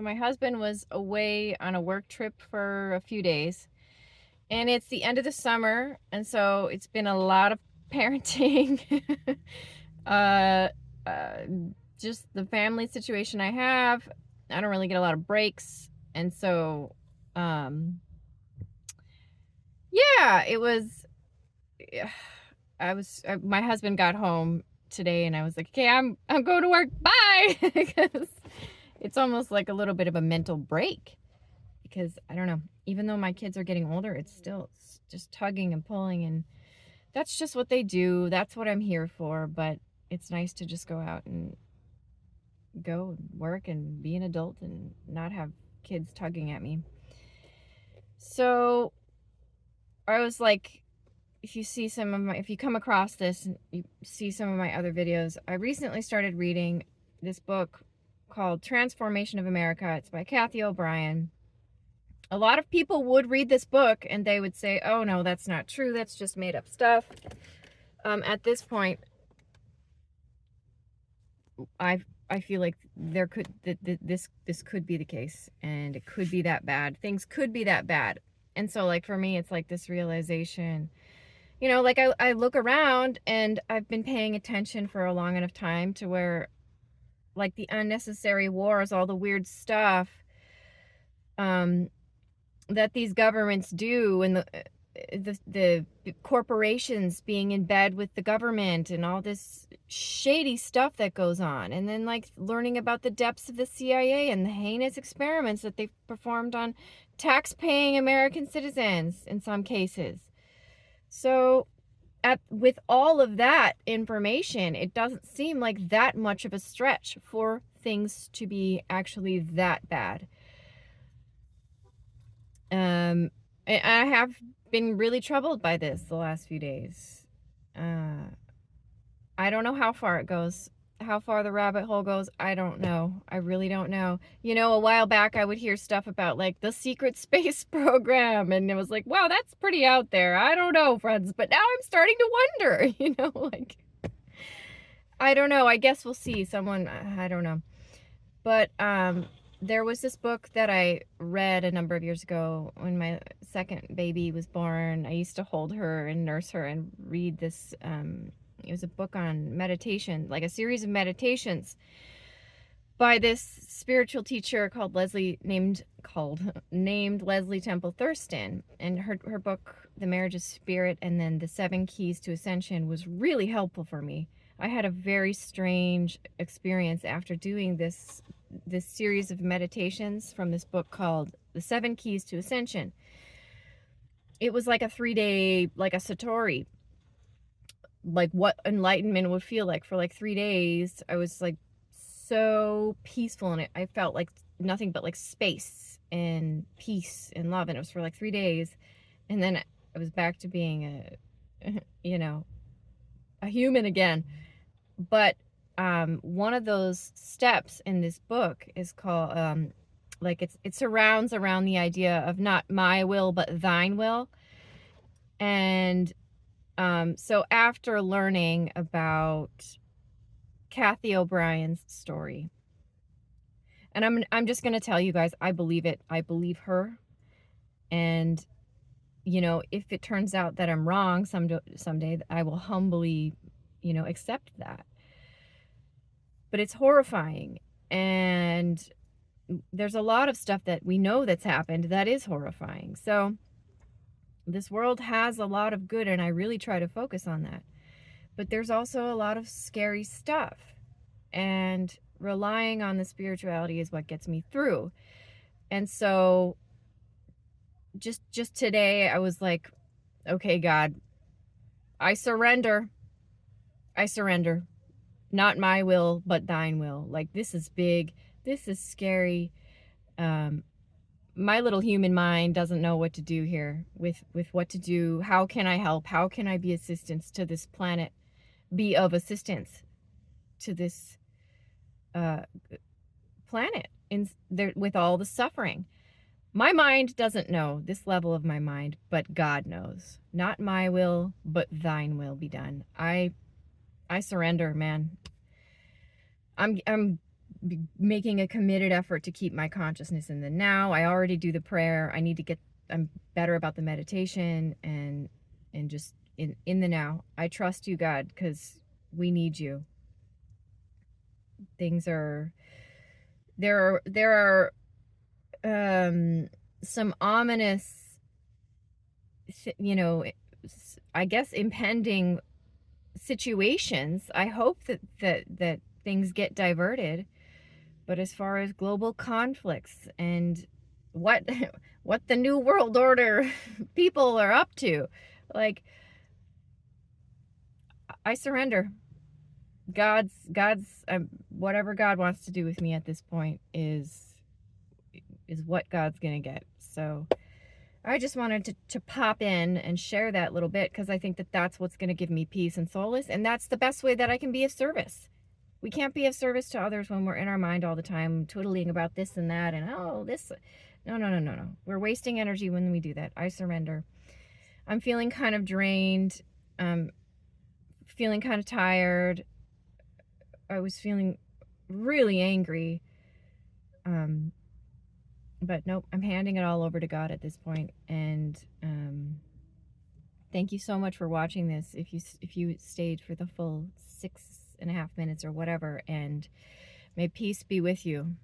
my husband was away on a work trip for a few days, and it's the end of the summer, and so it's been a lot of parenting. uh, uh, just the family situation I have. I don't really get a lot of breaks, and so, yeah, it was. Yeah, my husband got home today, and I was like, okay, I'm going to work. Bye, because it's almost like a little bit of a mental break. Because I don't know, even though my kids are getting older, it's still just tugging and pulling, and that's just what they do. That's what I'm here for. But it's nice to just go out and go and work and be an adult and not have kids tugging at me. So I was like, if you come across this and you see some of my other videos, I recently started reading this book called Transformation of America. It's by Cathy O'Brien. A lot of people would read this book and they would say, oh no, that's not true. That's just made up stuff. At this point, I feel like this could be the case, and it could be that bad. Things could be that bad. And so, like, for me, it's like this realization, like I look around and I've been paying attention for a long enough time to where, like, the unnecessary wars, all the weird stuff that these governments do, and the corporations being in bed with the government and all this shady stuff that goes on, and then, like, learning about the depths of the CIA and the heinous experiments that they've performed on tax-paying American citizens in some cases. So with all of that information, it doesn't seem like that much of a stretch for things to be actually that bad. I have been really troubled by this the last few days. I don't know how far it goes. How far the rabbit hole goes, I don't know. I really don't know. A while back I would hear stuff about, like, the secret space program, and it was like, wow, that's pretty out there. I don't know, friends, but now I'm starting to wonder, like, I don't know. I guess we'll see. I don't know. But there was this book that I read a number of years ago when my second baby was born. I used to hold her and nurse her and read this. It was a book on meditation, like a series of meditations by this spiritual teacher named Leslie Temple Thurston. And her book, The Marriage of Spirit, and then The 7 Keys to Ascension, was really helpful for me. I had a very strange experience after doing this series of meditations from this book called The 7 Keys to Ascension. It was like a 3-day, like a satori, like what enlightenment would feel like for like 3 days. I was like so peaceful, and I felt like nothing but like space and peace and love, and it was for like 3 days, and then I was back to being a human again. But one of those steps in this book is called like it surrounds around the idea of not my will but thine will. And so after learning about Cathy O'Brien's story, and I'm just going to tell you guys, I believe it. I believe her. And if it turns out that I'm wrong someday, I will humbly accept that. But it's horrifying, and there's a lot of stuff that we know that's happened that is horrifying. So this world has a lot of good, and I really try to focus on that. But there's also a lot of scary stuff, and relying on the spirituality is what gets me through. And so just today I was like, okay, God, I surrender. Not my will, but thine will. Like, this is big. This is scary. My little human mind doesn't know what to do here with what to do. How can I help? How can I be assistance to this planet? Be of assistance to this planet in there with all the suffering. My mind doesn't know this level of my mind, but God knows. Not my will, but thine will be done. I surrender, man. I'm making a committed effort to keep my consciousness in the now. I already do the prayer. I need to get, I'm better about the meditation and just in the now. I trust you, God, because we need you. Things are, there are some ominous, you know, I guess impending situations. I hope that things get diverted. But as far as global conflicts and what what the new world order people are up to, like, I surrender. God's whatever God wants to do with me at this point is what God's gonna get. So I just wanted to pop in and share that little bit because I think that that's what's going to give me peace and solace. And that's the best way that I can be of service. We can't be of service to others when we're in our mind all the time, twiddling about this and that and, oh, this. No, no, no, no, no. We're wasting energy when we do that. I surrender. I'm feeling kind of drained. Feeling kind of tired. I was feeling really angry. But nope, I'm handing it all over to God at this point. And thank you so much for watching this. If you stayed for the full 6.5 minutes or whatever, and may peace be with you.